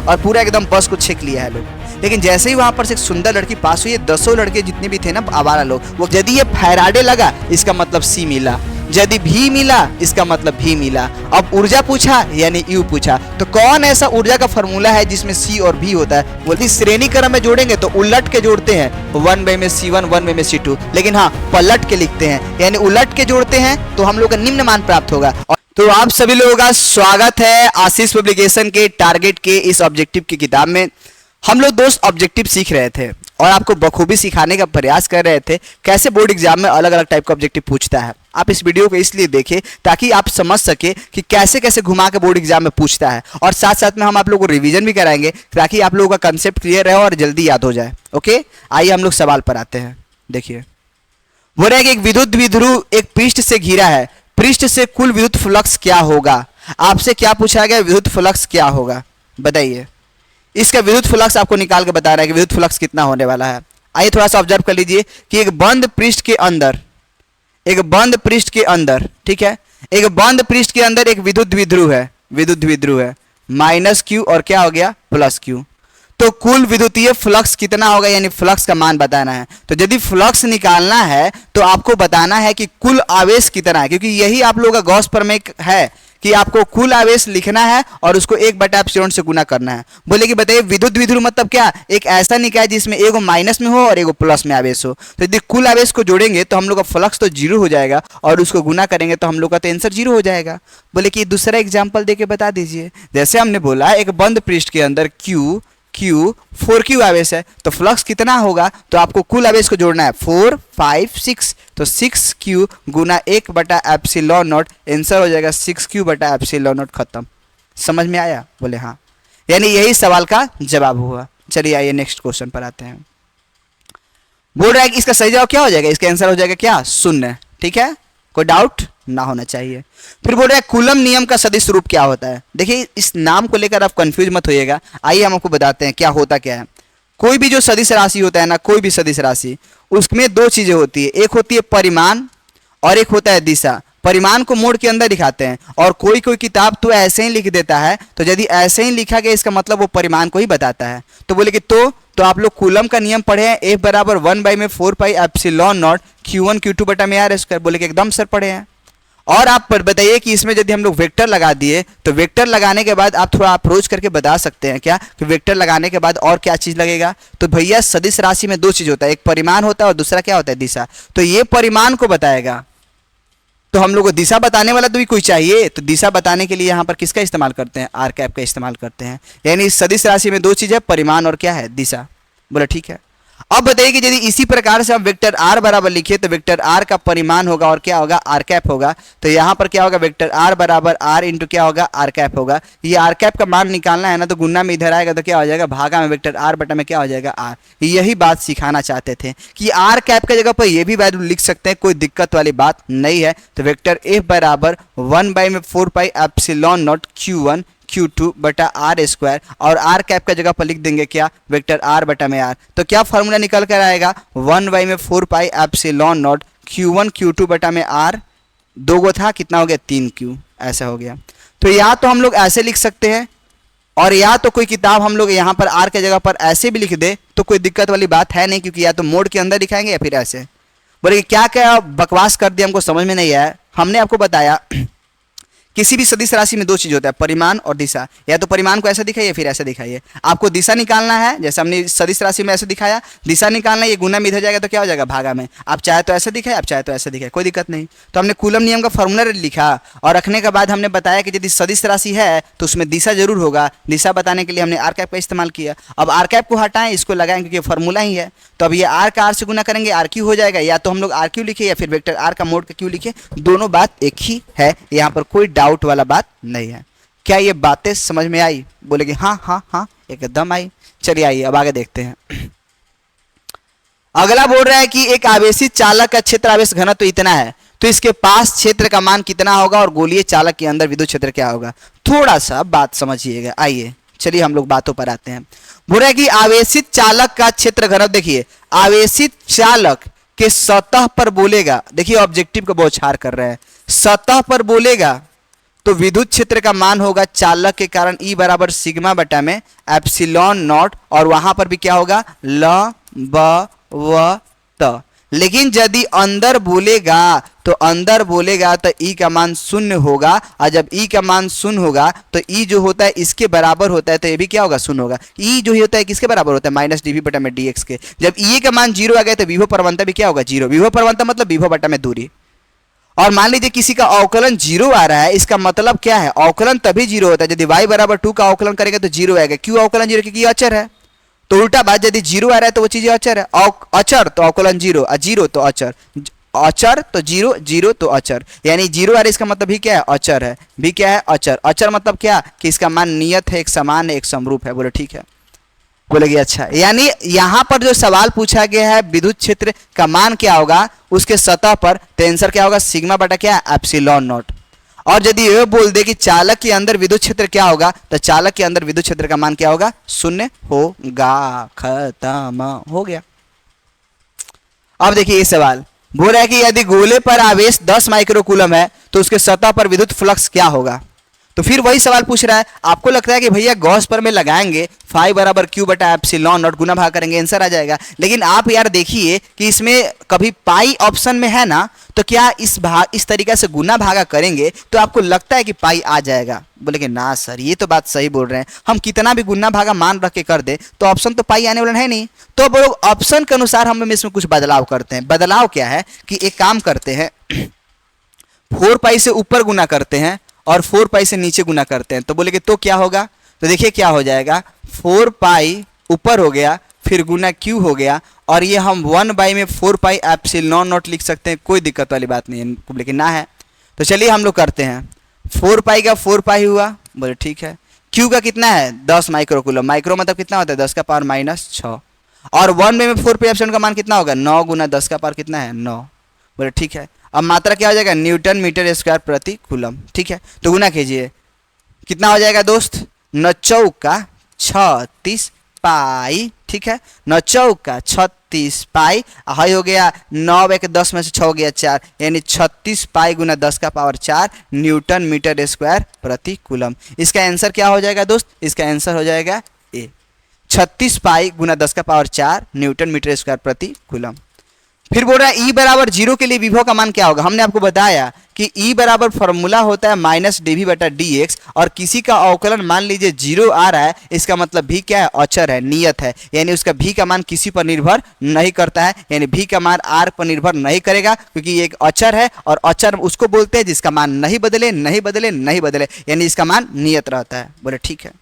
और पूरा एकदम बस को छेक लिया है लोग। लेकिन जैसे ही वहां पर से एक सुंदर लड़की पास हुई, 10 लड़के जितने भी थे ना आवारा लोग, वो यदि ये फैराडे लगा इसका मतलब सी मिला, यदि भी मिला इसका मतलब भी मिला। अब ऊर्जा पूछा यानी यू पूछा, तो कौन ऐसा ऊर्जा का फॉर्मूला है जिसमें सी और भी होता है? बोलती श्रेणी क्रम में जोड़ेंगे तो उलट के जोड़ते हैं, 1 बाई में C1 1 बाई में C2, लेकिन हाँ पलट के लिखते हैं यानी उलट के जोड़ते हैं तो हम लोग का निम्न मान प्राप्त होगा। तो आप सभी लोगों का स्वागत है आशीष पब्लिकेशन के टारगेट के इस ऑब्जेक्टिव की किताब में। हम लोग दोस्त ऑब्जेक्टिव सीख रहे थे और आपको बखूबी सिखाने का प्रयास कर रहे थे कैसे बोर्ड एग्जाम में अलग अलग टाइप का ऑब्जेक्टिव पूछता है। आप इस वीडियो को इसलिए देखें ताकि आप समझ सके कि कैसे कैसे घुमा के बोर्ड एग्जाम में पूछता है, और साथ साथ में हम आप लोगों को रिवीजन भी कराएंगे ताकि आप लोगों का कंसेप्ट क्लियर रहे और जल्दी याद हो जाए। ओके, आइए हम लोग सवाल पर आते हैं। देखिए, बोल रहे हैं कि एक विद्युत द्विध्रुव एक पृष्ठ से घिरा है, पृष्ठ से कुल विद्युत फ्लक्स क्या होगा? आपसे क्या पूछा गया? विद्युत फ्लक्स क्या होगा, बताइए। इसका विद्युत फ्लक्स आपको निकाल के बता रहा है कि विद्युत फ्लक्स कितना होने वाला है। आइए थोड़ा सा ऑब्जर्व कर लीजिए कि एक बंद पृष्ठ के अंदर, एक बंद पृष्ठ के अंदर, ठीक है, एक बंद पृष्ठ के अंदर एक विद्युत द्विध्रुव है, विद्युत द्विध्रुव है, माइनस क्यू और क्या हो गया प्लस क्यू। तो कुल विद्युतीय फ्लक्स कितना होगा, यानी फ्लक्स का मान बताना है। तो यदि फ्लक्स निकालना है तो आपको बताना है कि कुल आवेश कितना है, क्योंकि यही आप लोगों का गॉस प्रमेय है कि आपको कुल आवेश लिखना है और उसको 1/एप्सिलॉन से गुना करना है। बोले कि बताइए विद्युत द्विध्रुव मतलब क्या? एक ऐसा निकाय जिसमें एगो माइनस में हो और एगो प्लस में आवेश हो। तो यदि कुल आवेश को जोड़ेंगे तो हम लोग का फ्लक्स तो 0 हो जाएगा और उसको गुना करेंगे तो हम लोग का तो आंसर 0 हो जाएगा। बोले कि दूसरा एग्जाम्पल देके बता दीजिए। जैसे हमने बोला एक बंद पृष्ठ के अंदर Q 4Q आवेश है, तो फ्लक्स कितना होगा? तो आपको कुल आवेश को जोड़ना है 4 5 6, तो 6Q गुना 1/एप्सिलॉन नॉट, आंसर हो जाएगा 6Q/एप्सिलॉन नॉट। खत्म। समझ में आया? बोले हाँ, यानी यही सवाल का जवाब हुआ। चलिए आइए नेक्स्ट क्वेश्चन पर आते हैं। बोल रहा है कि इसका सही जवाब क्या हो जाएगा? इसका आंसर हो जाएगा क्या? 0। ठीक है, कोई डाउट ना होना चाहिए। फिर बोल रहा है कूलम नियम का सदिश रूप क्या होता है? देखिए इस नाम को लेकर आप कंफ्यूज मत होइएगा। आइए हम आपको बताते हैं क्या होता क्या है। कोई भी जो सदिश राशि होता है ना, कोई भी सदिश राशि, उसमें 2 चीजें होती है, एक होती है परिमाण और एक होता है दिशा। परिमाण को मोड़ के अंदर दिखाते हैं और कोई कोई किताब तो ऐसे ही लिख देता है, तो यदि ऐसे ही लिखा गया इसका मतलब वो परिमाण को ही बताता है। तो बोले कि तो आप लोग कूलम का नियम पढ़े हैं, F बराबर 1 बाई में 4 पाई एप्सिलॉन नॉट Q1 Q2 बटा में R स्क्वायर। बोले कि एकदम सर पढ़े हैं। और आप बताइए कि इसमें यदि हम लोग वेक्टर लगा दिए तो वेक्टर लगाने के बाद आप थोड़ा अप्रोच करके बता सकते हैं क्या कि वेक्टर लगाने के बाद और क्या चीज लगेगा? तो भैया सदिश राशि में 2 चीज होता है, एक परिमाण होता है और दूसरा क्या होता है? दिशा। तो ये परिमाण को बताएगा, तो हम लोग को दिशा बताने वाला तो भी कोई चाहिए। तो दिशा बताने के लिए यहाँ पर किसका इस्तेमाल करते हैं? आर कैप का इस्तेमाल करते हैं। यानी सदिश राशि में 2 चीज है, परिमाण और क्या है? दिशा। बोला ठीक है। अब बताइए कि यदि इसी प्रकार से हम वेक्टर r बराबर लिखे तो वेक्टर r का परिमाण होगा और क्या होगा? r कैप होगा। तो यहाँ पर क्या होगा? वेक्टर r बराबर r इंटू क्या होगा? r कैप होगा। ये r कैप का मान निकालना है ना, तो गुना में इधर आएगा तो क्या हो जाएगा? भागा में वेक्टर r बटा में क्या हो जाएगा? r। यही बात सिखाना चाहते थे कि r कैप का जगह पर ये भी वैल्यू लिख सकते हैं, कोई दिक्कत वाली बात नहीं है। तो वेक्टर f बराबर 1 बाई में 4 पाई एप्सिलॉन नॉट Q1 Q2 बटा R स्क्वायर, और R कैप का जगह पर लिख देंगे क्या? वेक्टर R बटा में R। तो क्या फॉर्मूला निकल कर आएगा? 1 बाई में 4 पाई एप्सिलॉन नॉट Q1 Q2 बटा में R, 2 गो था, कितना हो गया? 3Q, ऐसा हो गया। तो या तो हम लोग ऐसे लिख सकते हैं और या तो कोई किताब हम लोग यहाँ पर R के जगह पर ऐसे भी लिख दे तो कोई दिक्कत वाली बात है नहीं, क्योंकि या तो मोड के अंदर दिखाएंगे या फिर ऐसे। बोले क्या क्या बकवास कर दिया, हमको समझ में नहीं आया। हमने आपको बताया किसी भी सदिश राशि में 2 चीज होता है, परिमाण और दिशा। या तो परिमाण को ऐसा दिखाइए फिर ऐसा दिखाइए। आपको दिशा निकालना है, जैसे हमने सदिश राशि में ऐसे दिखाया, दिशा निकालना है, ये गुना में इधर जाएगा तो क्या हो जाएगा? भागा में। आप चाहे तो ऐसे दिखाए, आप चाहे तो ऐसे दिखाए, कोई दिक्कत नहीं। तो हमने कूलम नियम का फॉर्मूला लिखा और रखने के बाद हमने बताया कि यदि सदिश राशि है तो उसमें दिशा जरूर होगा। दिशा बताने के लिए हमने आर कैप का इस्तेमाल किया। अब आर कैप को हटाएं, इसको लगाएं क्योंकि फॉर्मूला ही है। तो अब ये आर का आर से गुना करेंगे, आर क्यू हो जाएगा। या तो हम लोग आर क्यू लिखे या फिर वेक्टर आर का मोड का क्यू लिखे, दोनों बात एक ही है। यहाँ पर कोई डाउट वाला बात नहीं है। क्या ये बातें समझ में आई? बोले कि हाँ हाँ हाँ एकदम आई। चलिए आइए अब आगे देखते हैं। अगला बोल रहा है कि एक आवेशित चालक का क्षेत्र आवेश घनत्व तो इतना है, तो इसके पास क्षेत्र का मान कितना होगा और गोलीय चालक के अंदर विद्युत क्षेत्र क्या होगा? थोड़ा सा बात समझिएगा। आइए चलिए हम लोग बातों पर आते हैं। बोल रहा है कि आवेशित चालक का क्षेत्र घनत्व, देखिए आवेशित चालक के सतह पर बोलेगा, देखिए ऑब्जेक्टिव को बौछार कर रहा है, सतह पर बोलेगा तो विद्युत क्षेत्र का मान होगा चालक के कारण E बराबर सिग्मा बटा में एप्सिलॉन नॉट, और वहां पर भी क्या होगा ल ब व त। लेकिन यदि अंदर बोलेगा तो E का मान शून्य होगा, और जब E का मान शून्य होगा तो E जो होता है इसके बराबर होता है, तो ये भी क्या होगा शून्य होगा। E जो होता है किसके बराबर होता है माइनस dV बटा में dx के। जब E का मान 0 आ गया तो विभव प्रवणता भी क्या होगा 0। विभव प्रवणता मतलब विभव बटा में दूरी। और मान लीजिए किसी का अवकलन 0 आ रहा है, इसका मतलब क्या है अवकलन तभी 0 होता है यदि y बराबर 2 का अवकलन करेगा तो 0 आएगा। क्यों अवकलन 0? क्योंकि अचर है। तो उल्टा बात, यदि 0 आ रहा है तो वो चीज अचर है। अचर तो अवकलन 0, 0 तो अचर, अचर तो 0, 0 तो अचर, यानी 0 आ रहा है इसका मतलब भी क्या है अचर है। भी क्या है अचर। अचर मतलब क्या कि इसका मान नियत है, एक समान है, एक समरूप है। बोले ठीक है, बोलेगी अच्छा। यानी यहां पर जो सवाल पूछा गया है विद्युत क्षेत्र का मान क्या होगा उसके सतह पर, तो आंसर क्या होगा सिग्मा बटा क्या एप्सिलॉन नॉट। और यदि यह बोल दे कि चालक के अंदर विद्युत क्षेत्र क्या होगा, तो चालक के अंदर विद्युत क्षेत्र का मान क्या होगा शून्य होगा। खत्म हो गया। अब देखिए ये सवाल बोल रहा है कि यदि गोले पर आवेश 10 माइक्रोकूलम है तो उसके सतह पर विद्युत फ्लक्स क्या होगा। तो फिर वही सवाल पूछ रहा है। आपको लगता है कि भैया गॉस पर में लगाएंगे फाई बराबर क्यू बटा एप्सिलॉन नॉट, गुना भाग करेंगे आंसर आ जाएगा। लेकिन आप यार देखिए कि इसमें कभी पाई ऑप्शन में है ना, तो क्या इस तरीका से गुना भागा करेंगे तो आपको लगता है कि पाई आ जाएगा। बोले कि ना सर ये तो बात सही बोल रहे हैं, हम कितना भी गुना भागा मान रख के कर दे तो ऑप्शन तो पाई आने वाला है नहीं। तो अब लोग ऑप्शन के अनुसार हम इसमें कुछ बदलाव करते हैं। बदलाव क्या है कि एक काम करते हैं 4 पाई से ऊपर गुना करते हैं और 4 पाई से नीचे गुना करते हैं। तो बोले कि तो क्या होगा, तो देखिए क्या हो जाएगा 4 पाई ऊपर हो गया फिर गुना क्यू हो गया, और ये हम 1 बाई में 4 पाई एप्सिलॉन नॉट लिख सकते हैं, कोई दिक्कत वाली बात नहीं है। लेकिन ना है तो चलिए हम लोग करते हैं 4 पाई का 4 पाई हुआ, बोले ठीक है। क्यू का कितना है 10 माइक्रोकूलम, माइक्रो मतलब कितना होता है 10 का पावर माइनस 6, और 1 में 4 पाई एप्सिलॉन का मान कितना होगा 9 गुना 10 का पावर कितना है 9, बोले ठीक है। अब मात्रा क्या हो जाएगा न्यूटन मीटर स्क्वायर प्रति कूलम, ठीक है। तो गुना कीजिए कितना हो जाएगा दोस्त 9 चौका 36 पाई, ठीक है। 9 चौका 36 पाई, हाई हो गया 9 एक 10 में से 6 हो गया 4, यानी 36 पाई गुना 10 का पावर 4 न्यूटन मीटर स्क्वायर प्रति कूलम। इसका आंसर क्या हो जाएगा दोस्त, इसका आंसर हो जाएगा ए 36 पाई गुना 10 का पावर 4 न्यूटन मीटर स्क्वायर प्रति कूलम। फिर बोल रहा है E बराबर 0 के लिए विभव का मान क्या होगा। हमने आपको बताया कि E बराबर फॉर्मूला होता है माइनस dV बटा dx, और किसी का अवकलन मान लीजिए 0 आ रहा है, इसका मतलब भी क्या है अचर है, नियत है, यानी उसका भी का मान किसी पर निर्भर नहीं करता है, यानी भी का मान r पर निर्भर नहीं करेगा, क्योंकि ये एक अचर है, और अचर उसको बोलते हैं जिसका मान नहीं बदले नहीं बदले नहीं बदले, यानी इसका मान नियत रहता है। बोले ठीक है।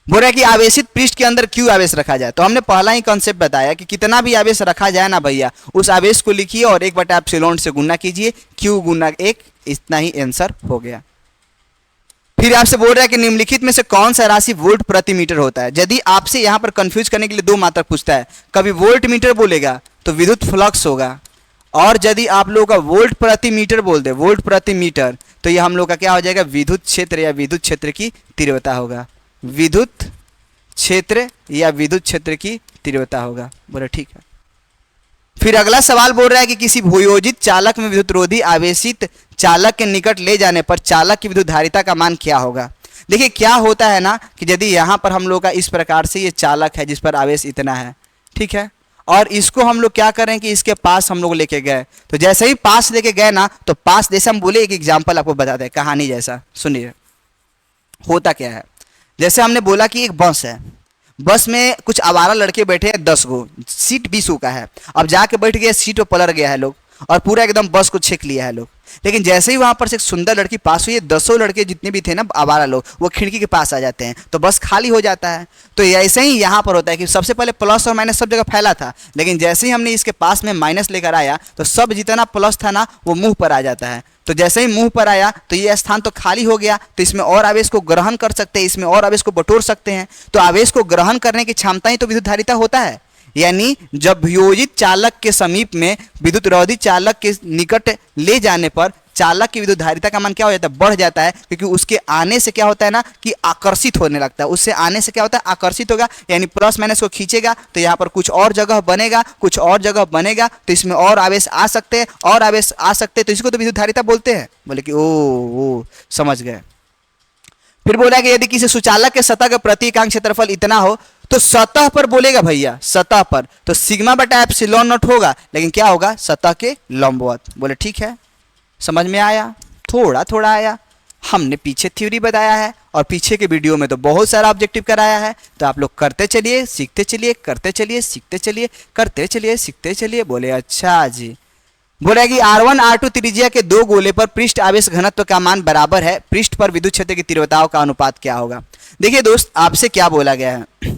बोल रहा है कि आवेशित पृष्ठ के अंदर क्यों आवेश रखा जाए। तो हमने पहला ही कॉन्सेप्ट बताया कि कितना भी आवेश रखा जाए ना भैया, उस आवेश को लिखिए और 1 बटा एप्सिलॉन से गुना कीजिए, क्यू गुना 1, इतना ही आंसर हो गया। फिर आपसे बोल रहा है कि निम्नलिखित में से कौन सा राशि वोल्ट प्रति मीटर होता है। यदि आपसे यहां पर कंफ्यूज करने के लिए 2 मात्रक पूछता है, कभी वोल्ट मीटर बोलेगा तो विद्युत फ्लक्स होगा, और यदि आप लोगों का वोल्ट प्रति मीटर बोल दे वोल्ट प्रति मीटर, तो ये हम लोग का क्या हो जाएगा विद्युत क्षेत्र या विद्युत क्षेत्र की तीव्रता होगा। विद्युत क्षेत्र या विद्युत क्षेत्र की तीव्रता होगा। बोले ठीक है। फिर अगला सवाल बोल रहा है कि किसी भूयोजित चालक में विद्युतरोधी आवेशित चालक के निकट ले जाने पर चालक की विद्युत धारिता का मान क्या होगा। देखिए क्या होता है ना कि यदि यहाँ पर हम लोग का इस प्रकार से ये चालक है जिस पर आवेश इतना है, ठीक है, और इसको हम लोग क्या करें कि इसके पास हम लोग लेके गए, तो जैसे ही पास लेके गए ना, तो पास जैसे हम बोले एक एग्जाम्पल आपको बता दें कहानी जैसा। सुनिए होता क्या है। जैसे हमने बोला कि एक बस है, बस में कुछ आवारा लड़के बैठे हैं 10 गो, सीट 20 का है। अब जाके बैठ गए, सीट पर पलट गया है लोग और पूरा एकदम बस को छेक लिया है लोग। लेकिन जैसे ही वहां पर से एक सुंदर लड़की पास हुई है, 10 लड़के जितने भी थे ना आवारा लोग, वो खिड़की के पास आ जाते हैं, तो बस खाली हो जाता है। तो ऐसे ही यहाँ पर होता है कि सबसे पहले प्लस और माइनस सब जगह फैला था, लेकिन जैसे ही हमने इसके पास में माइनस लेकर आया तो सब जितना प्लस था ना वो मुंह पर आ जाता है। तो जैसे ही मुंह पर आया तो ये स्थान तो खाली हो गया, तो इसमें और आवेश को ग्रहण कर सकते हैं, इसमें और आवेश को बटोर सकते हैं। तो आवेश को ग्रहण करने की क्षमता ही तो विद्युत धारिता होता है। यानी जब वियोजित चालक के समीप में विद्युतरोधी चालक के निकट ले जाने पर चालक की विद्युत धारिता का मान क्या हो जाता है, बढ़ जाता है, क्योंकि उसके आने से क्या होता है ना कि आकर्षित होने लगता है। उससे आने से क्या होता है, आकर्षित होगा, यानी प्लस माइनस को खींचेगा तो यहाँ पर कुछ और जगह बनेगा, कुछ और जगह बनेगा, तो इसमें और आवेश आ सकते हैं, और आवेश आ सकते हैं, तो इसको तो विद्युत धारिता बोलते हैं। बोले कि ओ समझ गए। फिर बोला कि यदि किसी सुचालक के सतह का प्रति इकाई क्षेत्रफल इतना हो तो सतह पर बोलेगा भैया, सतह पर तो सिग्मा बटा एप्सिलॉन नॉट होगा, लेकिन क्या होगा, सतह के लंबवत। बोले ठीक है, समझ में आया, थोड़ा थोड़ा आया। हमने पीछे थ्योरी बताया है और पीछे के वीडियो में तो बहुत सारा ऑब्जेक्टिव कराया है, तो आप लोग करते चलिए, सीखते चलिए, करते चलिए, सीखते चलिए, करते चलिए, सीखते चलिए। बोले अच्छा जी। बोला कि R1 R2 त्रिज्या के दो गोले पर पृष्ठ आवेश घनत्व का मान बराबर है, पृष्ठ पर विद्युत क्षेत्र की तीव्रताओं का अनुपात क्या होगा। देखिए दोस्त, आपसे क्या बोला गया है,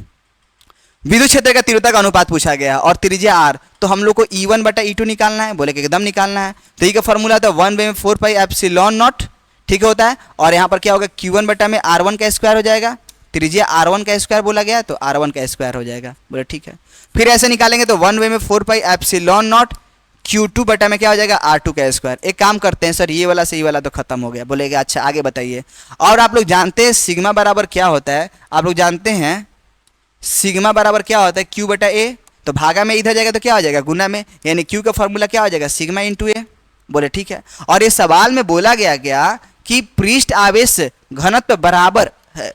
विद्युत क्षेत्र का तीव्रता का अनुपात पूछा गया है और त्रिज्या R, तो हम लोग को E1 बटा E2 निकालना है। बोले कि एकदम निकालना है, तो ये का फॉर्मूला था 1/4 पाई एप्सिलॉन नॉट, ठीक होता है। और यहाँ पर क्या होगा, Q1 बटा में R1 का स्क्वायर हो जाएगा, त्रिज्या R1 का स्क्वायर बोला गया तो R1 का स्क्वायर हो जाएगा। बोले ठीक है, फिर ऐसे निकालेंगे तो 1/4 पाई एप्सिलॉन नॉट Q2 बटा में क्या हो जाएगा, R2 का स्क्वायर। एक काम करते हैं सर, ये वाला से ये वाला तो खत्म हो गया। बोलेगा अच्छा आगे बताइए। और आप लोग जानते हैं सिग्मा बराबर क्या होता है, आप लोग जानते हैं सिग्मा बराबर क्या होता है, Q बटा A, तो भागा में इधर जाएगा तो क्या हो जाएगा, गुना में, यानी Q का फॉर्मूला क्या हो जाएगा, सिग्मा इंटू A। बोले ठीक है। और ये सवाल में बोला गया कि पृष्ठ आवेश घनत्व बराबर है,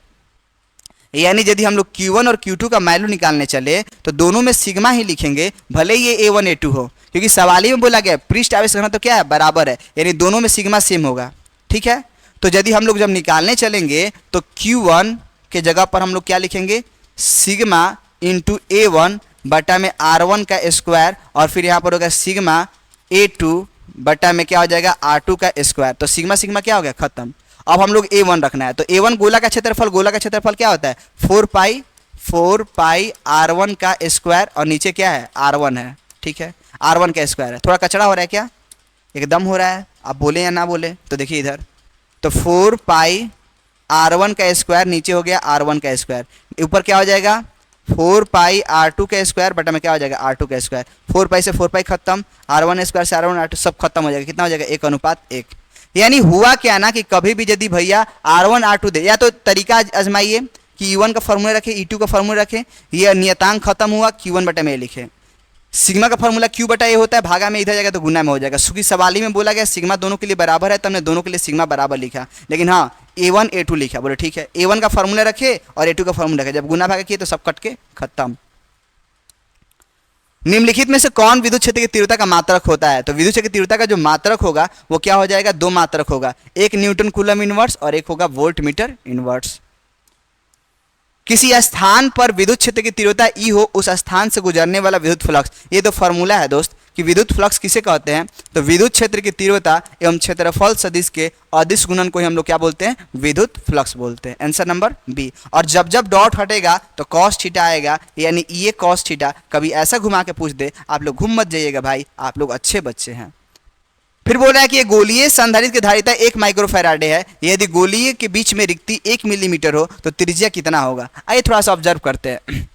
यानी यदि हम लोग Q1 और Q2 का वैल्यू निकालने चले तो दोनों में सिग्मा ही लिखेंगे, भले ही ये A1 A2 हो, क्योंकि सवाल ही में बोला गया पृष्ठ आवेश घनत्व क्या है, बराबर है, यानी दोनों में सिग्मा सेम होगा। ठीक है, तो यदि हम लोग जब निकालने चलेंगे तो Q1 के जगह पर हम लोग क्या लिखेंगे, सिग्मा इंटू A1 बटा में R1 का स्क्वायर, और फिर यहाँ पर होगा सिग्मा A2 बटा में क्या हो जाएगा, R2 का स्क्वायर। तो सिग्मा सिग्मा क्या हो गया, खत्म। अब हम लोग A1 रखना है, तो A1 गोला का क्षेत्रफल क्या होता है, 4 पाई R1 का स्क्वायर, और नीचे क्या है, R1 है। ठीक है, R1 का स्क्वायर है। थोड़ा कचड़ा हो रहा है क्या, एकदम हो रहा है, आप बोले या ना बोले। तो देखिए इधर, तो 4 पाई R1 का स्क्वायर, नीचे हो गया R1 का स्क्वायर, ऊपर क्या हो जाएगा, 4 पाई R2 का स्क्वायर बटा में क्या हो जाएगा, R2 का स्क्वायर। 4 पाई से 4 पाई खत्म, R1 स्क्वायर से R1 R2 सब खत्म हो जाएगा, कितना हो जाएगा, 1:1। यानी हुआ क्या ना कि कभी भी यदि भैया R1 R2 दे, या तो तरीका आजमाइए कि E1 का फॉर्मूला रखें, E2 का फॉर्मूला रखें, ये नियतांक खत्म हुआ, Q1 बटा में लिखे। सिग्मा का फॉर्मूला Q बटा A होता है, भागा में इधर जाएगा तो गुना में हो जाएगा, क्योंकि सवाल ही में बोला गया सिग्मा दोनों के लिए बराबर है, तो हमने दोनों के लिए सिग्मा बराबर लिखा। लेकिन हाँ, A1 A2 लिखा। बोले ठीक है, A1 का फॉर्मूला रखे और A2 का फॉर्मूला रखे, जब गुना भागा किए तो सब कट के खत्म। निम्नलिखित में से कौन विद्युत क्षेत्र की तीव्रता का मात्रक होता है, तो विद्युत क्षेत्र की तीव्रता का जो मात्रक होगा वो क्या हो जाएगा, दो मात्रक होगा, एक न्यूटन कूलम इनवर्स और एक होगा वोल्ट मीटर इनवर्स। किसी स्थान पर विद्युत क्षेत्र की तीव्रता E हो, उस स्थान से गुजरने वाला विद्युत फ्लक्स, ये तो फॉर्मूला है दोस्त कि विद्युत फ्लक्स किसे कहते हैं, तो विद्युत क्षेत्र की तीव्रता एवं क्षेत्रफल सदिश के अदिश गुणन को ही हम लोग क्या बोलते हैं, विद्युत फ्लक्स बोलते हैं। Answer number B. और जब जब डॉट हटेगा तो कॉस थीटा आएगा, यानी ये कॉस थीटा। कभी ऐसा घुमा के पूछ दे, आप लोग घूम मत जाइएगा भाई, आप लोग अच्छे बच्चे हैं। फिर बोल रहा है कि ये गोलीय संधारित्र की धारिता 1 माइक्रोफैराडे है, यदि गोलीय के बीच में रिक्ति 1 मिलीमीटर हो तो त्रिज्या कितना होगा। आइए थोड़ा सा ऑब्जर्व करते हैं।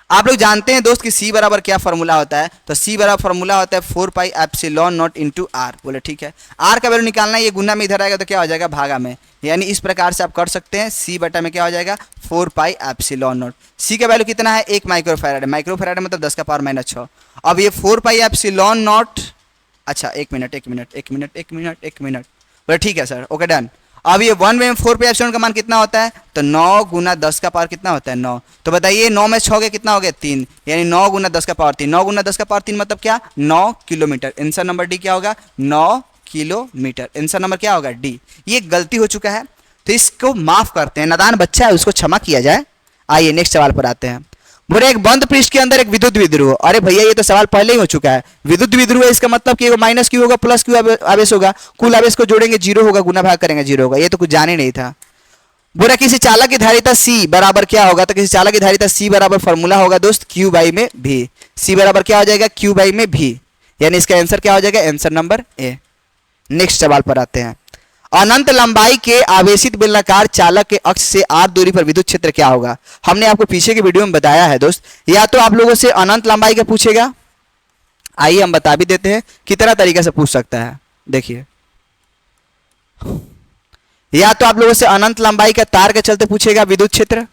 आप लोग जानते हैं दोस्त कि C बराबर क्या फॉर्मूला होता है, तो C बराबर फॉर्मूला होता है 4 पाई एप्सिलॉन नॉट इंटू R। बोले ठीक है, R का वैल्यू निकालना है, ये गुना में इधर आएगा तो क्या हो जाएगा, भागा में, यानी इस प्रकार से आप कर सकते हैं। C बटा में क्या हो जाएगा, 4 पाई एप्सिलॉन नॉट। C का वैल्यू कितना है, 1 माइक्रोफैराड, माइक्रोफैराड मतलब 10 का पावर माइनस 6। अब ये 4 पाई एप्सिलॉन नॉट, अच्छा एक मिनट, बोले ठीक है सर, ओके डन। अब ये 1/4 पे एप्सिलॉन का मान कितना होता है, तो 9 गुना 10 का पावर कितना होता है, 9। तो बताइए 9 में 6 के कितना हो गया, 3, यानी 9 गुना 10 का पावर 3। 9 गुना 10 का पावर 3 मतलब क्या, 9 किलोमीटर। आंसर नंबर डी क्या होगा, 9 किलोमीटर। आंसर नंबर क्या होगा, डी। ये गलती हो चुका है तो इसको माफ करते हैं, नादान बच्चा है उसको क्षमा किया जाए। आइए नेक्स्ट सवाल पर आते हैं। बोले एक बंद पृष्ठ के अंदर एक विद्युत द्विध्रुव। अरे भैया ये तो सवाल पहले ही हो चुका है। विद्युत द्विध्रुव है, इसका मतलब कि माइनस क्यू होगा प्लस क्यू आवेश होगा, कुल आवेश को जोड़ेंगे 0 होगा, गुना भाग करेंगे 0 होगा। ये तो कुछ जाने नहीं था। बोला किसी चालक की धारिता C बराबर क्या होगा, तो किसी चालक की धारिता C बराबर फॉर्मूला होगा दोस्त Q बाई में V। C बराबर क्या हो जाएगा, Q बाई में V, यानी इसका आंसर क्या हो जाएगा, आंसर नंबर A। नेक्स्ट सवाल पर आते हैं। अनंत लंबाई के आवेशित बेलनाकार चालक के अक्ष से r दूरी पर विद्युत क्षेत्र क्या होगा। हमने आपको पीछे के वीडियो में बताया है दोस्त, या तो आप लोगों से अनंत लंबाई का पूछेगा, आइए हम बता भी देते हैं कितना तरीका से पूछ सकता है। देखिए या तो आप लोगों से अनंत लंबाई का तार के चलते पूछेगा विद्युत क्षेत्र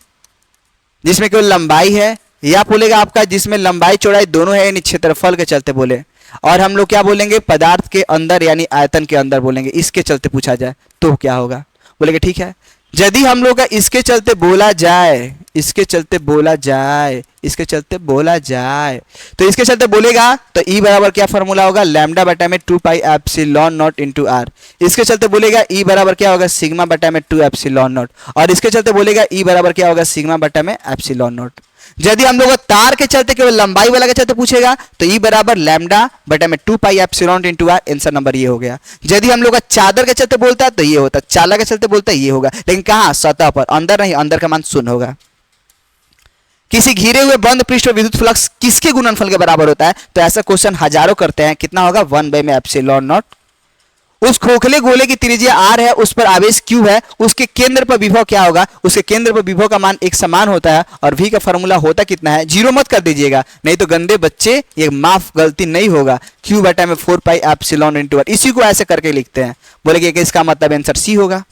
जिसमें केवल लंबाई है, या बोलेगा आपका जिसमें लंबाई चौड़ाई दोनों है यानी क्षेत्रफल के चलते बोले। और हम लोग क्या बोलेंगे, पदार्थ के अंदर यानी आयतन के अंदर बोलेंगे, इसके चलते पूछा जाए तो क्या होगा, बोलेंगे ठीक है। यदि हम लोग का इसके चलते बोला जाए, इसके चलते बोला जाए, इसके चलते बोला जाए, तो इसके चलते बोलेगा तो E बराबर क्या फॉर्मूला होगा, लैम्डा बटा में 2 pi epsilon nought into R. इसके चलते बोलेगा E बराबर क्या होगा, सिग्मा बटा में 2 एप्सिलॉन नॉट। और इसके चलते बोलेगा E बराबर क्या होगा, सिग्मा बटा में एप्सिलॉन नॉट। यदि हम लोग तार के चलते केवल लंबाई वाला के चलते पूछेगा तो E बराबर लैम्डा बटा में 2 pi epsilon into R. Answer number ये हो गया। यदि हम लोग का चादर के चलते बोलता है तो ये होता, चाला के चलते बोलता है ये होगा, लेकिन कहाँ, सतह पर, अंदर नहीं, अंदर का मान शून्य होगा। किसी घिरे हुए बंद पृष्ठ पर विद्युत फ्लक्स किसके गुणनफल के बराबर होता है, तो ऐसा क्वेश्चन हजारों करते हैं। कितना होगा, 1 बाई में एप्सिलॉन नॉट। उस खोखले गोले की त्रिज्या r है, उस पर आवेश q है, उसके केंद्र पर विभव क्या होगा, उसके केंद्र पर विभव का मान एक समान होता है। और v का फॉर्मूला होता कितना है, 0 मत कर दीजिएगा, नहीं तो गंदे बच्चे ये माफ गलती नहीं होगा। q बटा में 4 पाई एप्सिलॉन इंटू r, इसी को ऐसे करके लिखते हैं, बोले कि इसका मतलब आंसर सी होगा।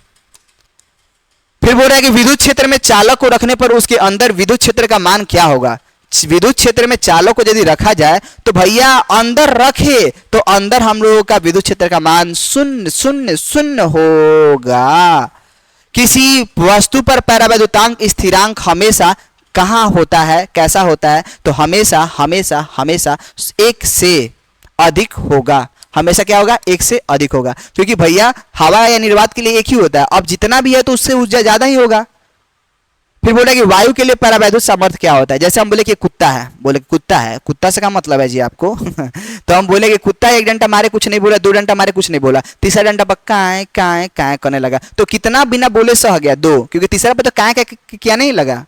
फिर बोल रहा है कि विद्युत क्षेत्र में चालक को रखने पर उसके अंदर विद्युत क्षेत्र का मान क्या होगा। विद्युत क्षेत्र में चालक को यदि रखा जाए तो भैया अंदर रखे तो अंदर हम लोगों का विद्युत क्षेत्र का मान शून्य शून्य शून्य होगा। किसी वस्तु पर परावैद्युतांक स्थिरांक हमेशा कहाँ होता है, कैसा होता है, तो हमेशा हमेशा हमेशा 1 से अधिक होगा। हमेशा क्या होगा, 1 से अधिक होगा, क्योंकि भैया हवा या निर्वात के लिए एक ही होता है। अब जितना भी है तो उससे ऊर्जा ज्यादा ही होगा। फिर बोले कि वायु के लिए परावैद्युत सामर्थ्य क्या होता है। जैसे हम बोले कि कुत्ता है, बोले कुत्ता है, कुत्ता से क्या मतलब है जी आपको तो हम बोले कि कुत्ता 1 डंडा मारे कुछ नहीं बोला, 2 डंडा मारे कुछ नहीं बोला, तीसरा डंडा पर काए काए काए करने लगा, तो कितना बिना बोले सह गया, 2, क्योंकि तीसरा पर तो काए क्या नहीं लगा,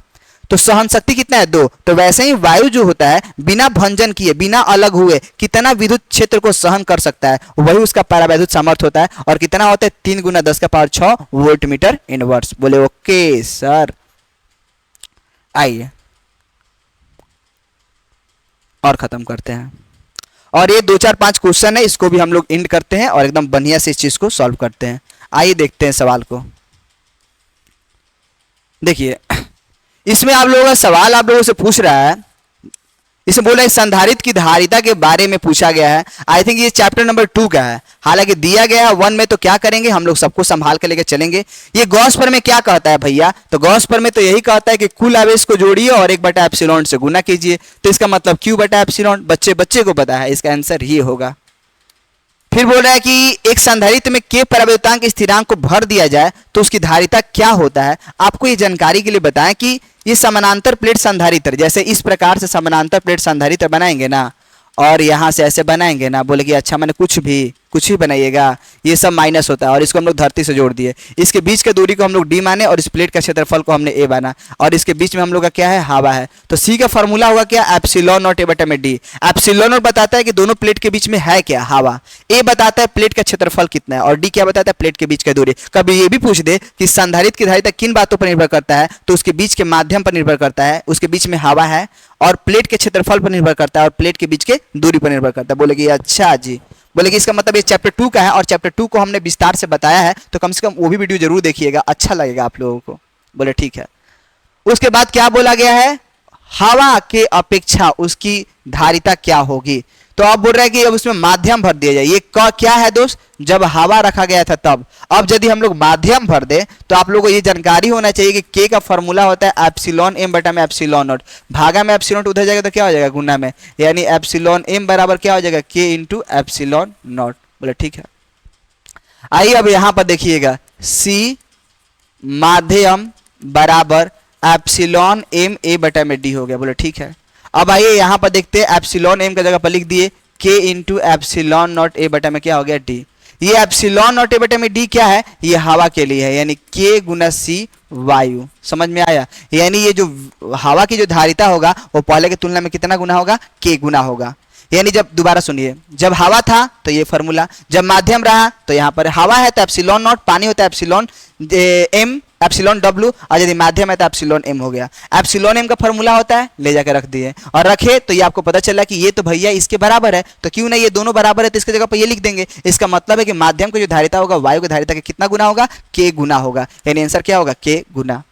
तो सहन शक्ति कितना है, 2। तो वैसे ही वायु जो होता है बिना भंजन किए, बिना अलग हुए कितना विद्युत क्षेत्र को सहन कर सकता है, वही उसका परावैद्युत सामर्थ्य होता है। और कितना होता है, 3 गुना 10 का पावर 6 वोल्ट मीटर इनवर्स। बोले ओके सर। आइए और खत्म करते हैं, और ये 2 4 5 क्वेश्चन है, इसको भी हम लोग एंड करते हैं और एकदम बढ़िया से इस चीज को सॉल्व करते हैं। आइए देखते हैं सवाल को। देखिए इसमें आप लोगों का सवाल आप लोगों से पूछ रहा है, इसमें बोला है संधारित्र की धारिता के बारे में पूछा गया है। आई थिंक ये चैप्टर नंबर 2 का है, हालांकि दिया गया है 1 में, तो क्या करेंगे हम लोग सबको संभाल के लेके चलेंगे। ये गॉस पर में क्या कहता है भैया, तो गॉस पर में तो यही कहता है कि कुल आवेश को जोड़िए और 1 बटा एप्सिलॉन से गुना कीजिए, तो इसका मतलब q बटा एप्सिलॉन। बच्चे बच्चे को पता है, इसका आंसर ये होगा। फिर बोल रहा है कि एक संधारित्र में k परावैद्युतांक स्थिरांक को भर दिया जाए तो उसकी धारिता क्या होता है। आपको ये जानकारी के लिए बताएं कि ये समानांतर प्लेट संधारित्र, जैसे इस प्रकार से समानांतर प्लेट संधारित्र बनाएंगे ना, और यहाँ से ऐसे बनाएंगे ना, बोले कि अच्छा मैंने कुछ भी बनाइएगा, ये सब माइनस होता है, और इसको हम लोग धरती से जोड़ दिए। इसके बीच की दूरी को हम लोग d माने और इस प्लेट का क्षेत्रफल को हमने a माना, और इसके बीच में हम लोग का क्या है, हवा है। तो c का फॉर्मूला होगा क्या, एप्सिलॉन नॉट a बटा में d। एप्सिलॉन नॉट बताता है कि दोनों प्लेट के बीच में है क्या, हवा। a बताता है प्लेट का क्षेत्रफल कितना है, और d क्या बताता है, प्लेट के बीच की दूरी। कभी ये भी पूछ दे कि संधारित्र की धारिता किन बातों पर निर्भर करता है, तो उसके बीच के माध्यम पर निर्भर करता है, उसके बीच में हवा है, और प्लेट के क्षेत्रफल पर निर्भर करता है, और प्लेट के बीच के दूरी पर निर्भर करता है। बोले कि अच्छा जी, बोले कि इसका मतलब ये चैप्टर 2 का है, और चैप्टर 2 को हमने विस्तार से बताया है, तो कम से कम वो भी वीडियो जरूर देखिएगा, अच्छा लगेगा आप लोगों को। बोले ठीक है। उसके बाद क्या बोला गया है, हवा के अपेक्षा उसकी धारिता क्या होगी। तो अब बोल रहा है कि अब उसमें माध्यम भर दिया जाए। ये क्या है दोस्त, जब हवा रखा गया था तब। अब यदि हम लोग माध्यम भर दे तो आप लोगों को ये जानकारी होना चाहिए कि k का फॉर्मूला होता है एप्सिलॉन m बटा में एप्सिलॉन नॉट। भागा में एप्सिलॉन उधर जाएगा तो क्या हो जाएगा, गुना में, यानी एप्सिलॉन m बराबर क्या हो जाएगा, k इंटू एप्सिलॉन नॉट। बोले ठीक है। आइए अब यहां पर देखिएगा, c माध्यम बराबर एप्सिलॉन m a बटा में d हो गया। बोले ठीक है। अब आइए यहां पर देखते हैं, एप्सिलॉन m का जगह पर लिख दिए k into epsilon not a बटा में क्या हो गया, d। ये एप्सिलॉन नॉट a बटा में d क्या है, ये हवा के लिए है, यानी k गुना c वायु। समझ में आया, यानी ये जो हवा की जो धारिता होगा वो पहले की तुलना में कितना गुना होगा, k गुना होगा। यानी जब, दोबारा सुनिए, जब हवा था तो ये फॉर्मूला, जब माध्यम रहा तो यहाँ पर हवा है तो एप्सिलॉन नॉट, पानी होता है एप्सिलॉन m, एप्सिलॉन डब्ल्यू, और यदि माध्यम है तो एप्सिलॉन एम हो गया। एप्सिलॉन एम का फॉर्मूला होता है, ले जाकर रख दिए और रखे तो ये आपको पता चला कि ये तो भैया इसके बराबर है, तो क्यों नहीं, ये दोनों बराबर है तो इसके जगह पर ये लिख देंगे। इसका मतलब है कि माध्यम की जो धारिता होगा वायु की धारिता का कितना गुना होगा, के गुना होगा, यानी आंसर क्या होगा, के गुना।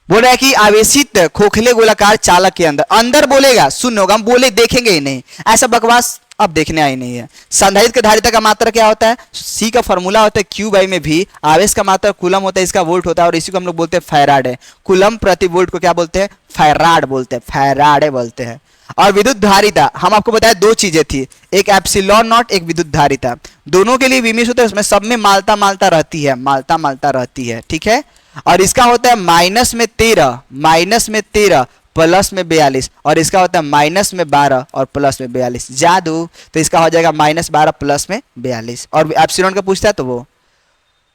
बोल रहा है कि आवेशित खोखले गोलाकार चालक के अंदर, अंदर बोलेगा शून्य होगा, हम बोले देखेंगे ही नहीं, ऐसा बकवास अब देखने आई नहीं है। संधारित्र धारिता का मात्रा क्या होता है, सी का फॉर्मूला होता है क्यू बाई में भी, आवेश का मात्रा कूलम होता है, इसका वोल्ट होता है और इसी को हम लोग बोलते हैं फैराड है। कूलम प्रति वोल्ट को क्या बोलते हैं, फैराड बोलते हैं, फैराडे बोलते हैं। और विद्युत धारिता हम आपको बताया दो चीजें थी, एक एप्सिलॉन नॉट, एक विद्युत धारिता, दोनों के लिए विमिश होता है, उसमें सब में मालता मालता रहती है, मालता मालता रहती है, ठीक है। और इसका होता है माइनस में 13 प्लस में 42, और इसका होता है माइनस में 12 और प्लस में 42, जादू, तो इसका हो जाएगा -12 प्लस में 42। और एप्सिलॉन का पूछता है तो वो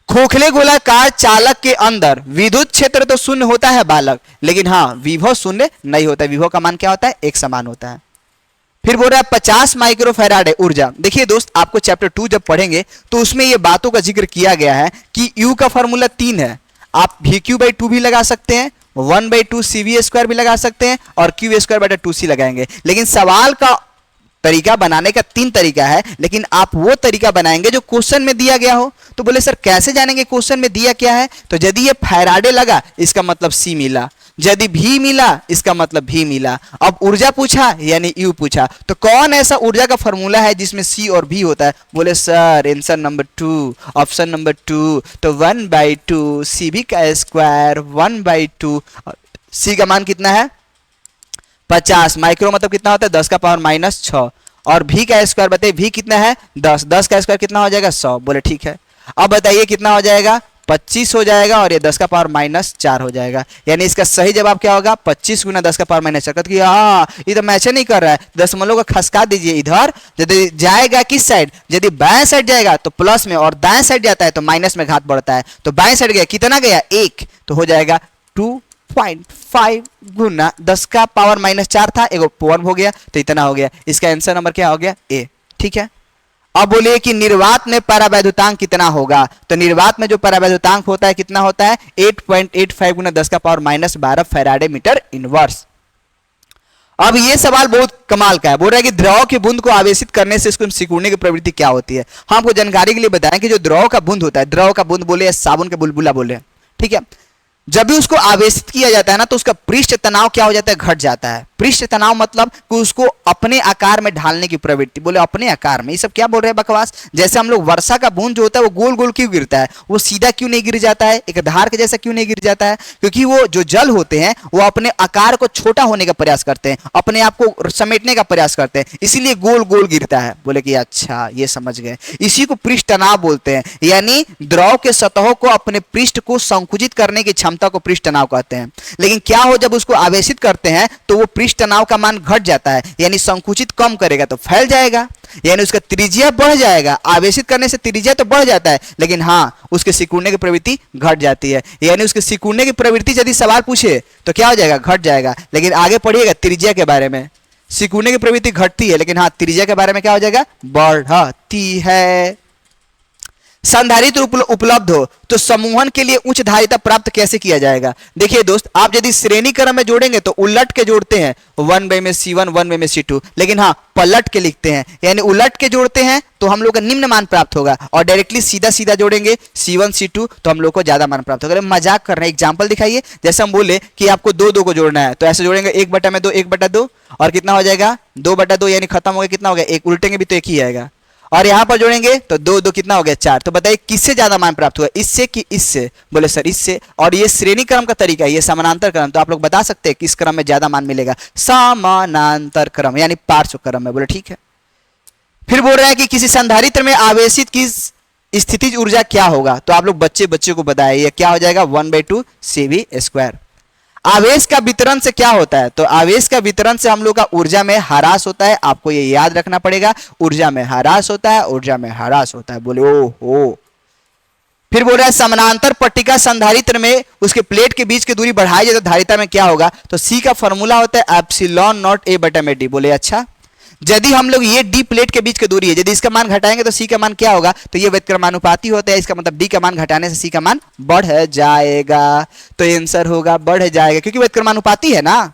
खोखले गोलाकार चालक के अंदर विद्युत क्षेत्र तो शून्य होता है बालक, लेकिन हाँ विभव शून्य नहीं होता है, विभव का मान क्या होता है, एक समान होता है। फिर बोल रहा है 50 माइक्रोफैराड है ऊर्जा। देखिए दोस्त, आपको चैप्टर 2 जब पढ़ेंगे तो उसमें ये बातों का जिक्र किया गया है कि U का फॉर्मूला 3 है, आप VQ/2 भी लगा सकते हैं, 1/2 CV² भी लगा सकते हैं और Q²/2C लगाएंगे। लेकिन सवाल का तरीका बनाने का 3 तरीका है, लेकिन आप वो तरीका बनाएंगे जो क्वेश्चन में दिया गया हो। तो बोले सर कैसे जानेंगे क्वेश्चन में दिया क्या है, तो यदि ये फैराडे लगा इसका मतलब C मिला, यदि भी मिला इसका मतलब भी मिला। अब ऊर्जा पूछा यानी U पूछा, तो कौन ऐसा ऊर्जा का फॉर्मूला है जिसमें C और V होता है, बोले sir answer number 2, option number 2, तो 1/2 CV का स्क्वायर 1/2, C का मान कितना है 50, माइक्रो मतलब कितना होता है 10 का पावर -6, और V का स्क्वायर बताइए, V कितना है 10, 10 का स्क्वायर कितना हो जाएगा 100, बोले ठीक है। अब बताइए कितना हो जाएगा 25 हो जाएगा और ये 10 का पावर -4 हो जाएगा, यानी इसका सही जवाब क्या होगा 25 गुना 10 का पावर -4। कि हाँ ये तो मैच नहीं कर रहा है, दशमलव का खसका दीजिए इधर, यदि जाएगा किस साइड, यदि बाएं साइड जाएगा तो प्लस में, और दाएं साइड जाता है तो माइनस में घात बढ़ता है, तो बाएं साइड गया कितना गया 1, तो हो जाएगा 2.5 गुना 10 का पावर -4 था, एक 1 हो गया तो इतना हो गया। इसका आंसर नंबर क्या हो गया ए, ठीक है। अब बोलिए कि निर्वात में परावैद्युतांक कितना होगा, तो निर्वात में जो परावैद्युतांक होता है कितना होता है 8.85 गुना 10 का पावर -12 फैराडे मीटर इनवर्स। अब ये सवाल बहुत कमाल का है, बोल रहा है कि द्रव की बूंद को आवेशित करने से इसको सिकुड़ने की प्रवृत्ति क्या होती है। हम आपको जानकारी के लिए बताएं कि जो द्रव का बूंद होता है, द्रव का बूंद बोले या साबुन के बुलबुला बोले, ठीक है, जब भी उसको आवेशित किया जाता है ना तो उसका पृष्ठ तनाव क्या हो जाता है, घट जाता है। पृष्ठ तनाव मतलब कि उसको अपने आकार में ढालने की प्रवृत्ति, बोले अपने आकार में, ये सब क्या बोल रहे हैं बकवास। जैसे हम लोग वर्षा का बूंद जो होता है वो गोल गोल क्यों गिरता है, वो सीधा क्यों नहीं गिर जाता है, एक धार के जैसा क्यों नहीं गिर जाता है, क्योंकि वो जो जल होते हैं वो अपने आकार को छोटा होने का प्रयास करते हैं, अपने आप को समेटने का प्रयास करते हैं, इसीलिए गोल गोल गिरता है। बोले कि अच्छा ये समझ गए, इसी को पृष्ठ तनाव बोलते हैं, यानी द्रव के सतहों को अपने पृष्ठ को संकुचित करने की क्षमता को पृष्ठ तनाव कहते हैं। लेकिन क्या हो, जब उसको आवेशित करते हैं तो वो पृष्ठ तनाव का मान घट जाता है, यानी संकुचित कम करेगा तो फैल जाएगा, यानी उसका त्रिज्या बढ़ जाएगा। आवेशित करने से त्रिज्या तो बढ़ जाता है, लेकिन हाँ उसके सिकुड़ने की प्रवृत्ति घट जाती है, यानी उसके सिकुड़ने की प्रवृत्ति यदि सवाल पूछे तो क्या हो जाएगा, घट जाएगा। लेकिन आगे पढ़िएगा त्रिज्या के बारे में, सिकुड़ने की प्रवृत्ति घटती है, लेकिन हाँ त्रिज्या के बारे में क्या हो जाएगा, बढ़ती है। संधारित्र उपलब्ध हो तो समूहन के लिए उच्च धारिता प्राप्त कैसे किया जाएगा। देखिए दोस्त, आप यदि श्रेणी क्रम में जोड़ेंगे तो उलट के जोड़ते हैं, 1 में C1 1 में C2, लेकिन हाँ पलट के लिखते हैं, यानी उलट के जोड़ते हैं तो हम लोग का निम्न मान प्राप्त होगा, और डायरेक्टली सीधा सीधा जोड़ेंगे C1 C2 तो हम लोग को ज्यादा मान प्राप्त होगा। मजाक कर रहे हैं, एग्जाम्पल दिखाइए। जैसे हम बोले कि आपको 2 को जोड़ना है तो ऐसे जोड़ेंगे 1/2 1/2, और कितना हो जाएगा 2/2, यानी खत्म हो गया, कितना हो गया 1, उल्टेंगे भी तो 1 ही आएगा, और यहां पर जोड़ेंगे तो 2 कितना हो गया 4। तो बताइए किससे ज्यादा मान प्राप्त हुआ, इससे कि इससे, बोले सर इससे। और ये श्रेणी क्रम का तरीका है, ये समानांतर क्रम, तो आप लोग बता सकते हैं किस क्रम में ज्यादा मान मिलेगा, समानांतर क्रम यानी पार्श्व क्रम में, बोले ठीक है। फिर बोल रहे हैं कि किसी संधारित्र में आवेशित की स्थितिज ऊर्जा क्या होगा, तो आप लोग बच्चे को बताइए क्या हो जाएगा 1/2 CV²। आवेश का वितरण से क्या होता है, तो आवेश का वितरण से हम लोग का ऊर्जा में ह्रास होता है, आपको ये याद रखना पड़ेगा, ऊर्जा में ह्रास होता है, ऊर्जा में ह्रास होता है, बोले ओहो। फिर बोल रहा है समानांतर पट्टिका संधारित्र में उसके प्लेट के बीच की दूरी बढ़ाई जाए तो धारिता में क्या होगा, तो C का फॉर्मूला होता है एप्सिलॉन नॉट A/d, बोले अच्छा। यदि हम लोग ये डी प्लेट के बीच की दूरी है, यदि इसका मान घटाएंगे तो सी का मान क्या होगा, तो ये व्यतिक्रमानुपाती होता है, इसका मतलब डी का मान घटाने से सी का मान बढ़ जाएगा। तो आंसर होगा बढ़ जाएगा, क्योंकि व्यतिक्रमानुपाती है ना।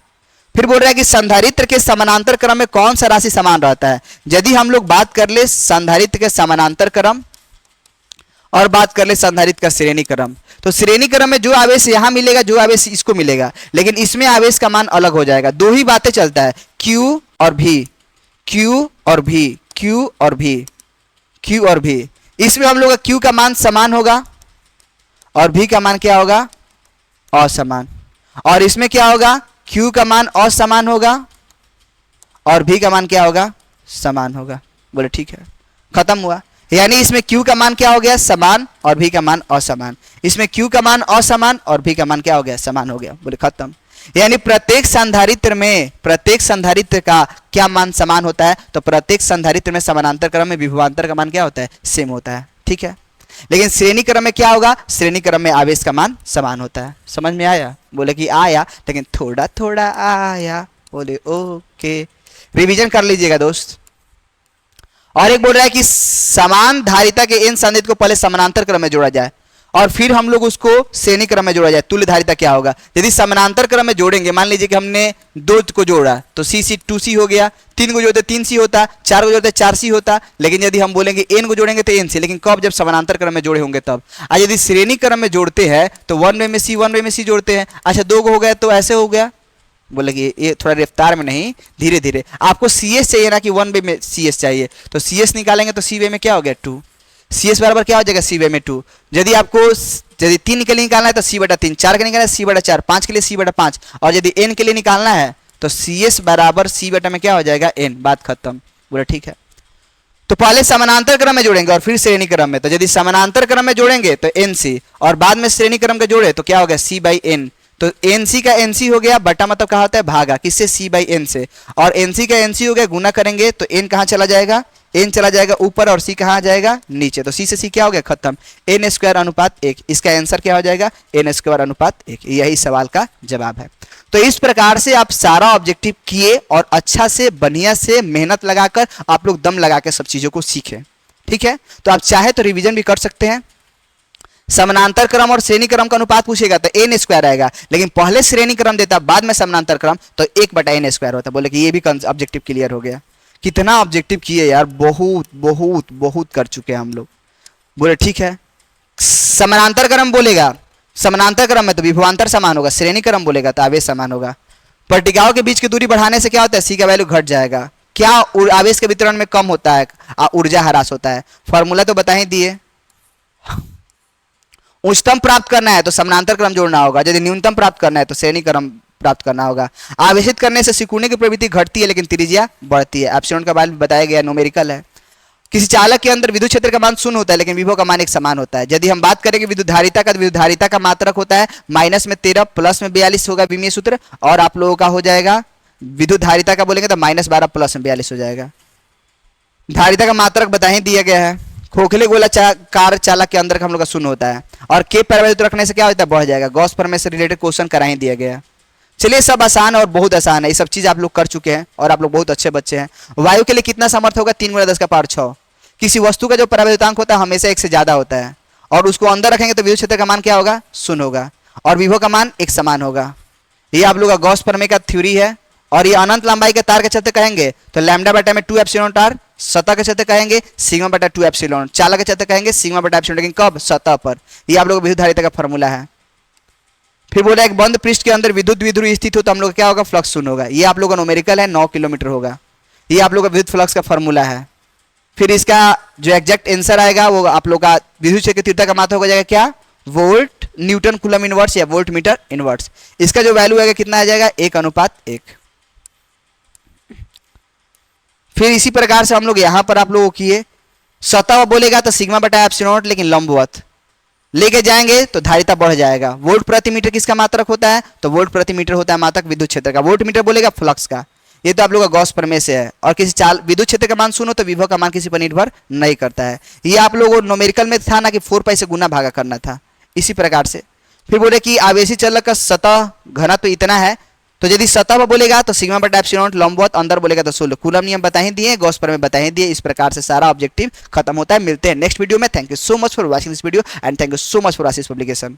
फिर बोल रहा है कि संधारित्र के समानांतर क्रम में कौन सा राशि समान रहता है। यदि हम लोग बात कर ले संधारित्र के समानांतर क्रम और बात कर ले संधारित्र का श्रेणी क्रम, तो श्रेणी क्रम में जो आवेश यहां मिलेगा, जो आवेश इसको मिलेगा, लेकिन इसमें आवेश का मान अलग हो जाएगा। दो ही बातें चलता है, Q और V, Q और V, Q और V, Q और V। इसमें हम लोग का Q का मान समान होगा और V का मान क्या होगा, असमान। और इसमें क्या होगा, Q का मान असमान होगा और V का मान क्या होगा, समान होगा। बोले ठीक है, खत्म हुआ। यानी इसमें Q का मान क्या हो गया, समान, और V का मान असमान। इसमें Q का मान असमान और V का मान क्या हो गया, समान हो गया। बोले खत्म। यानी प्रत्येक संधारित्र का क्या मान समान होता है, तो प्रत्येक संधारित्र में समानांतर क्रम में विभवांतर का मान क्या होता है, सेम होता है। ठीक है, लेकिन श्रेणी क्रम में क्या होगा, श्रेणी क्रम में आवेश का मान समान होता है। समझ में आया? बोले कि आया, लेकिन थोड़ा थोड़ा आया। बोले ओके, रिवीजन कर लीजिएगा दोस्त। और एक बोल रहा है कि समान धारिता के इन संधारित्र को पहले समानांतर क्रम में जोड़ा जाए और फिर हम लोग उसको श्रेणी क्रम में जोड़ा जाए। तुल्य धारिता क्या होगा, यदि समानांतर क्रम में जोड़ेंगे, मान लीजिए कि हमने 2 को जोड़ा तो C 2C हो गया, 3 को जोड़ते 3C होता, 4 को जोड़ते 4C होता। लेकिन यदि हम बोलेंगे n को जोड़ेंगे तो NC, लेकिन कब, जब समानांतर क्रम में जोड़े होंगे तब। आज यदि श्रेणी क्रम में जोड़ते हैं तो 1 वे में C 1 वे में C जोड़ते हैं। अच्छा 2 को हो गया तो ऐसे हो गया। बोले कि ये थोड़ा रफ्तार में नहीं, धीरे धीरे। आपको CS चाहिए ना कि 1 वे में CS चाहिए, तो CS निकालेंगे तो C वे में क्या हो गया, 2। CS बराबर क्या हो जाएगा, C वे में 2। यदि आपको यदि 3 के लिए निकालना है तो C/3, 4 के लिए निकालना है C/4, 5 के लिए C/5, और यदि n के लिए निकालना है तो CS बराबर C में क्या हो जाएगा, n। बात खत्म। बोले ठीक है। तो पहले समानांतर क्रम में जोड़ेंगे और फिर श्रेणी क्रम में। तो यदि समानांतर क्रम में जोड़ेंगे तो NC, और बाद में श्रेणी क्रम के जोड़े तो क्या हो गया, C/n। तो NC का NC हो गया, बटा मतलब कहा होता है भागा, किससे, C/n से। और NC का NC हो गया, गुना करेंगे तो n कहाँ चला जाएगा, n चला जाएगा ऊपर और C कहाँ आ जाएगा, नीचे। तो C से C क्या हो गया, खत्म। n²/1। इसका आंसर क्या हो जाएगा, n²/1। यही सवाल का जवाब है। तो इस प्रकार से आप सारा ऑब्जेक्टिव किए और अच्छा से बढ़िया से मेहनत लगाकर आप लोग दम लगा के सब चीजों को सीखे। ठीक है, तो आप चाहे तो रिवीजन भी कर सकते हैं। समानांतर क्रम और श्रेणी क्रम का अनुपात पूछेगा तो n² आएगा, लेकिन पहले श्रेणी क्रम देता बाद में समानांतर क्रम तो 1/n² होता। बोले कि ये भी ऑब्जेक्टिव क्लियर हो गया। कितना ऑब्जेक्टिव किए यार, बहुत बहुत बहुत कर चुके हैं हम लोग। बोले ठीक है। समानांतर क्रम बोलेगा, समानांतर क्रम में तो विभवांतर समान होगा, श्रेणी क्रम बोलेगा तो आवेश समान होगा। पट्टिकाओं के बीच की दूरी बढ़ाने से क्या होता है, C का वैल्यू घट जाएगा। क्या आवेश के वितरण में कम होता है, ऊर्जा ह्रास होता है। फॉर्मूला तो बता ही दिए। उच्चतम प्राप्त करना है तो समानांतर क्रम जोड़ना होगा, यदि न्यूनतम प्राप्त करना है तो श्रेणी क्रम प्राप्त करना होगा। आवेशित करने से सिकुड़ने की प्रवृत्ति घटती है लेकिन त्रिज्या बढ़ती है। एप्सिलॉन का मान बताया गया, न्यूमेरिकल है। किसी चालक के अंदर विद्युत क्षेत्र का मान 0 होता है लेकिन विभव का मान एक समान होता है। यदि हम बात करें कि विद्युत धारिता का, तो विद्युत धारिता का मात्रक होता है -13 +42 होगा विमीय सूत्र, और आप लोगों का हो जाएगा विद्युत धारिता का बोलेंगे तो -12 +42 हो जाएगा। धारिता का मात्रक बता ही दिया गया है। खोखले गोला कार चालक के अंदर का हम लोग का 0 होता है, और K परिवर्तित रखने से क्या होता है, बढ़ जाएगा। गॉस प्रमेय से रिलेटेड क्वेश्चन करा ही दिया गया है। चलिए, सब आसान और बहुत आसान है, ये सब चीज आप लोग कर चुके हैं और आप लोग बहुत अच्छे बच्चे हैं। वायु के लिए कितना सामर्थ्य होगा, 3 × 10⁻6। किसी वस्तु का जो परावैद्युतांक होता है हमेशा 1 से ज्यादा होता है, और उसको अंदर रखेंगे तो विद्युत क्षेत्र का मान क्या होगा, 0 होगा, और विभव का मान एक समान होगा। ये आप लोग का गॉस प्रमेय का थ्योरी है। और ये अनंत लंबाई के तार के चलते कहेंगे तो λ/2ε/r, सतह के चलते कहेंगे σ/2ε, चालक के चलते कहेंगे σ/ε, लेकिन कब, सतह पर। ये आप लोग विद्युत धारिता का फॉर्मूला है। फिर बोला एक बंद पृष्ठ के अंदर विद्युत द्विध्रुव स्थित हो तो हम लोग क्या होगा, फ्लक्स 0 होगा। ये आप लोग का न्यूमेरिकल है, 9 किलोमीटर होगा। ये आप लोग का विद्युत फ्लक्स का फॉर्मूला है। फिर इसका जो एग्जैक्ट आंसर आएगा वो आप लोग का विद्युत क्षेत्र की तीव्रता का मात्रा हो जाएगा क्या, वोल्ट न्यूटन कूलम इनवर्स या वोल्ट मीटर इनवर्स। इसका जो वैल्यू आएगा कितना आ जाएगा, 1:1। फिर इसी प्रकार से हम लोग यहां पर आप लोगों किए, सतह बोलेगा तो σ/ε, लेकिन लंबवत लेके जाएंगे तो धारिता बढ़ जाएगा। वोल्ट प्रति मीटर किसका मात्रक होता है, तो वोल्ट प्रति मीटर होता है मात्रक विद्युत क्षेत्र का। वोल्ट मीटर बोलेगा फ्लक्स का। ये तो आप लोग का गॉस प्रमेय से है। और किसी विद्युत क्षेत्र का मान 0 तो विभव का मान किसी पर निर्भर नहीं करता है। ये आप लोगों न्यूमेरिकल में था ना कि 4π से गुना भागा करना था, इसी प्रकार से। फिर बोले कि आवेशी चालक का सतह घनत्व तो इतना है, तो यदि सतह पर बोलेगा तो सिग्मा बटा एप्सिलॉन लंबवत, अंदर बोलेगा तो 16। कूलम नियम बता ही दिए, गॉस प्रमेय बता ही दिए। इस प्रकार से सारा ऑब्जेक्टिव खत्म होता है। मिलते हैं नेक्स्ट वीडियो में। Thank you so much for watching this video and thank you so much for Ashish publication.